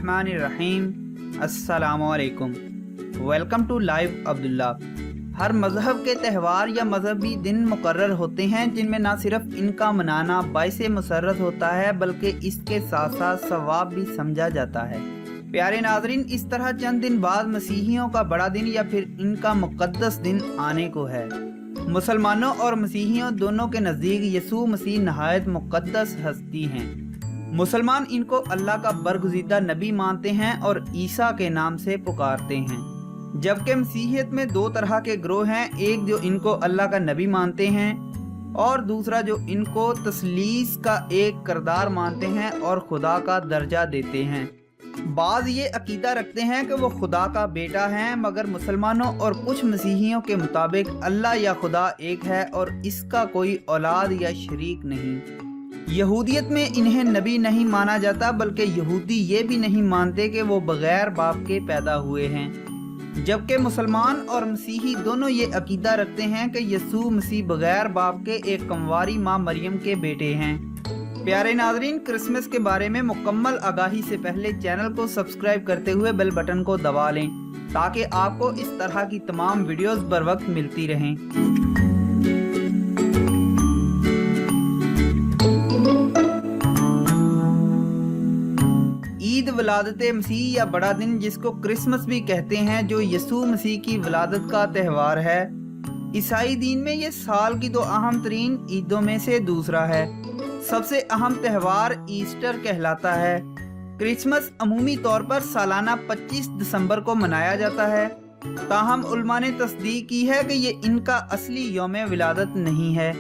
बिस्मिल्लाहिर्रहमानिर्रहीम। अस्सलामुअलैकुम। Welcome to live Abdullah. हर मज़हब के त्यौहार या मजहबी दिन मुकर्रर होते हैं जिनमें ना सिर्फ इनका मनाना बाइसे मसरत होता है बल्कि इसके साथ साथ सवाब भी समझा जाता है। प्यारे नाज़रीन, इस तरह चंद दिन बाद मसीहियों का बड़ा दिन या फिर इनका मुक़द्दस दिन आने को है। मुसलमानों और मसीहियों दोनों के नज़दीक यसू मसीह नहायत मुक़द्दस हस्ती हैं। मुसलमान इनको अल्लाह का बरगुज़ीदा नबी मानते हैं और ईसा के नाम से पुकारते हैं, जबकि मसीहियत में दो तरह के ग्रोह हैं, एक जो इनको अल्लाह का नबी मानते हैं और दूसरा जो इनको तसलीस का एक किरदार मानते हैं और खुदा का दर्जा देते हैं। बाज़ ये अकीदा रखते हैं कि वो खुदा का बेटा हैं, मगर मुसलमानों और कुछ मसीहियों के मुताबिक अल्लाह या खुदा एक है और इसका कोई औलाद या शरीक नहीं। यहूदियत में इन्हें नबी नहीं माना जाता, बल्कि यहूदी ये भी नहीं मानते कि वो बग़ैर बाप के पैदा हुए हैं, जबकि मुसलमान और मसीही दोनों ये अकीदा रखते हैं कि यसू मसीह बग़ैर बाप के एक कंवारी माँ मरियम के बेटे हैं। प्यारे नाज़रीन, क्रिसमस के बारे में मुकम्मल आगाही से पहले चैनल को सब्सक्राइब करते हुए बेल बटन को दबा लें ताकि आपको इस तरह की तमाम वीडियोस बर वक्त मिलती रहें। ईद वलादत मसीह या बड़ा दिन, जिसको क्रिसमस भी कहते हैं, जो यसू मसीह की वलादत का त्यौहार है। ईसाई दीन में ये साल की दो अहम तरीन ईदों में से दूसरा है। सबसे अहम त्यौहार ईस्टर कहलाता है। क्रिसमस अमूमी तौर पर सालाना 25 दिसंबर को मनाया जाता है, ताहम उलमा ने तस्दीक की है कि ये इनका असली यौम विलादत नहीं है।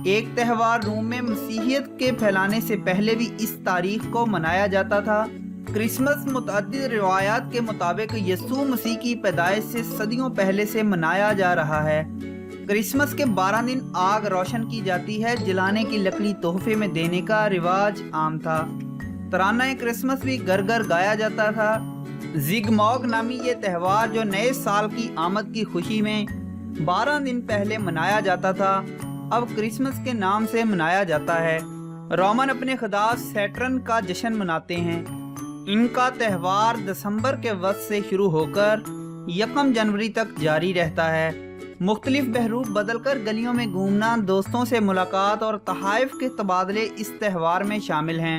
एक त्यौहार रोम में मसीहियत के फैलाने से पहले भी इस तारीख को मनाया जाता था। क्रिसमस मुतअद्दिद रिवायात के मुताबिक यसू मसीह की पैदाइश से सदियों पहले से मनाया जा रहा है। क्रिसमस के 12 दिन आग रोशन की जाती है, जलाने की लकड़ी तोहफे में देने का रिवाज आम था। तराना क्रिसमस भी घर घर गाया जाता था। ज़िगमॉग नामी ये त्यौहार जो नए साल की आमद की खुशी में 12 दिन पहले मनाया जाता था, अब क्रिसमस के नाम से मनाया जाता है। रोमन अपने खुदा सैटर्न का जश्न मनाते हैं। इनका त्यौहार दिसंबर के वक्त से शुरू होकर 1 जनवरी तक जारी रहता है। मुख्तलिफ बहरूप बदलकर गलियों में घूमना, दोस्तों से मुलाकात और तहाइफ के तबादले इस त्यौहार में शामिल हैं।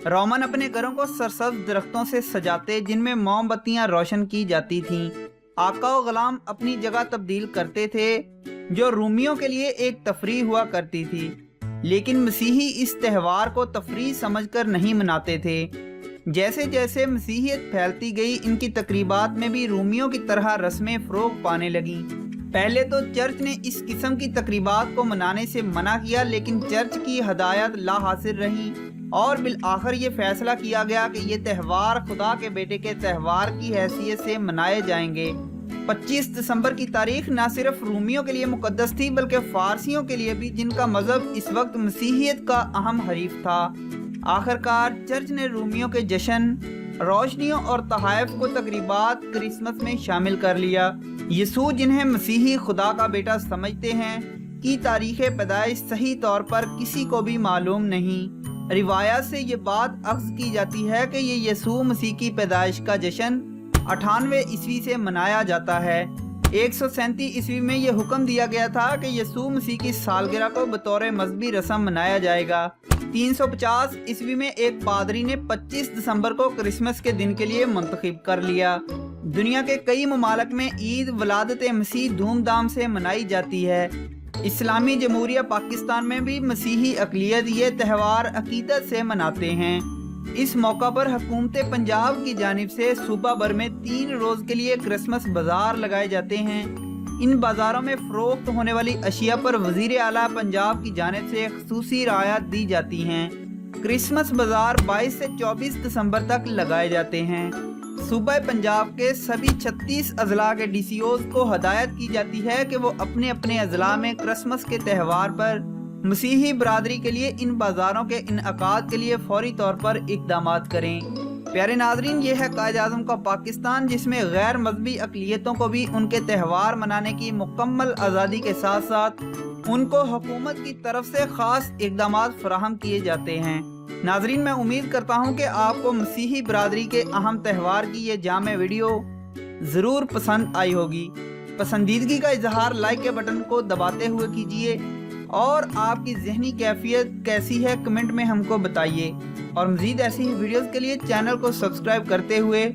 रोमन अपने घरों को सरसब्ज दरख्तों से सजाते, जिनमें मोमबत्तियां रोशन की जाती थीं। आका व गुलाम अपनी जगह तब्दील करते थे, जो रूमियों के लिए एक तफरीह हुआ करती थी, लेकिन मसीही इस त्यौहार को तफरीह समझकर नहीं मनाते थे। जैसे जैसे मसीहियत फैलती गई, इनकी तकरीबात में भी रूमियों की तरह रस्में फ़रोग़ पाने लगीं। पहले तो चर्च ने इस किस्म की तकरीबात को मनाने से मना किया, लेकिन चर्च की हदायत ला हासिल रही और बिल आखिर ये फैसला किया गया कि ये त्यौहार खुदा के बेटे के त्यौहार की हैसियत से मनाए जाएंगे। 25 दिसंबर की तारीख न सिर्फ रूमियों के लिए मुकद्दस थी, बल्कि फ़ारसियों के लिए भी, जिनका मज़हब इस वक्त मसीहियत का अहम हरीफ था। आखिरकार चर्च ने रूमियों के जश्न, रोशनियों और तहाइफ को तकरीबात क्रिसमस में शामिल कर लिया। यसू, जिन्हें मसीही खुदा का बेटा समझते हैं, की तारीख़ पैदाइश सही तौर पर किसी को भी मालूम नहीं। रिवायत से ये बात अख्ज़ की जाती है कि ये यसू मसीह की पैदाइश का जश्न 98 ईस्वी से मनाया जाता है। 137 ईस्वी में ये हुक्म दिया गया था कि यसू मसीह की सालगिरह को बतौर मजहबी रस्म मनाया जाएगा। 350 ईस्वी में एक पादरी ने 25 दिसंबर को क्रिसमस के दिन के लिए मुंतखब कर लिया। दुनिया के कई ममालिक में ईद वलादत मसीह धूमधाम से मनाई जाती है। इस्लामी जमहूरिया पाकिस्तान में भी मसीही अक़लियत ये त्यौहार अकीदत से मनाते हैं। इस मौका पर हुकूमत पंजाब की जानिब से सूबा भर में 3 रोज़ के लिए क्रिसमस बाज़ार लगाए जाते हैं। इन बाज़ारों में फ़रोख्त होने वाली अशिया पर वज़ीर आला पंजाब की जानिब से ख़ुसूसी रियायत दी जाती हैं। क्रिसमस बाज़ार 22 से 24 दिसंबर तक लगाए जाते हैं। सूबा पंजाब के सभी 36 अजला के DCOs को हदायत की जाती है कि वो अपने अपने अजला में क्रिसमस के त्यौहार पर मसीही बरादरी के लिए इन बाज़ारों के इनअकाद के लिए फौरी तौर पर इक़दामात करें। प्यारे नाज़रीन, ये है कायद-ए-आज़म का पाकिस्तान, जिसमें गैर मजहबी अक़लियतों को भी उनके त्यौहार मनाने की मुकम्मल आज़ादी के साथ साथ उनको हुकूमत की तरफ से ख़ास इक़दामात फ़राहम किए जाते हैं। नाजरीन, मैं उम्मीद करता हूं कि आपको मसीही बरादरी के अहम त्यौहार की ये जामे वीडियो ज़रूर पसंद आई होगी। पसंदीदगी का इजहार लाइक के बटन को दबाते हुए कीजिए और आपकी ज़हनी कैफियत कैसी है कमेंट में हमको बताइए। और मज़ीद ऐसी ही वीडियोस के लिए चैनल को सब्सक्राइब करते हुए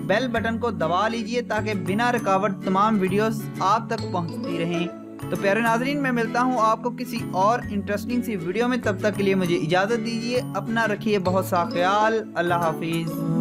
बेल बटन को दबा लीजिए ताकि बिना रुकावट तमाम वीडियोस आप तक पहुंचती रहें। तो प्यारे नाजरीन, मैं मिलता हूं आपको किसी और इंटरेस्टिंग सी वीडियो में। तब तक के लिए मुझे इजाज़त दीजिए। अपना रखिए बहुत सा ख्याल। अल्लाह हाफिज़।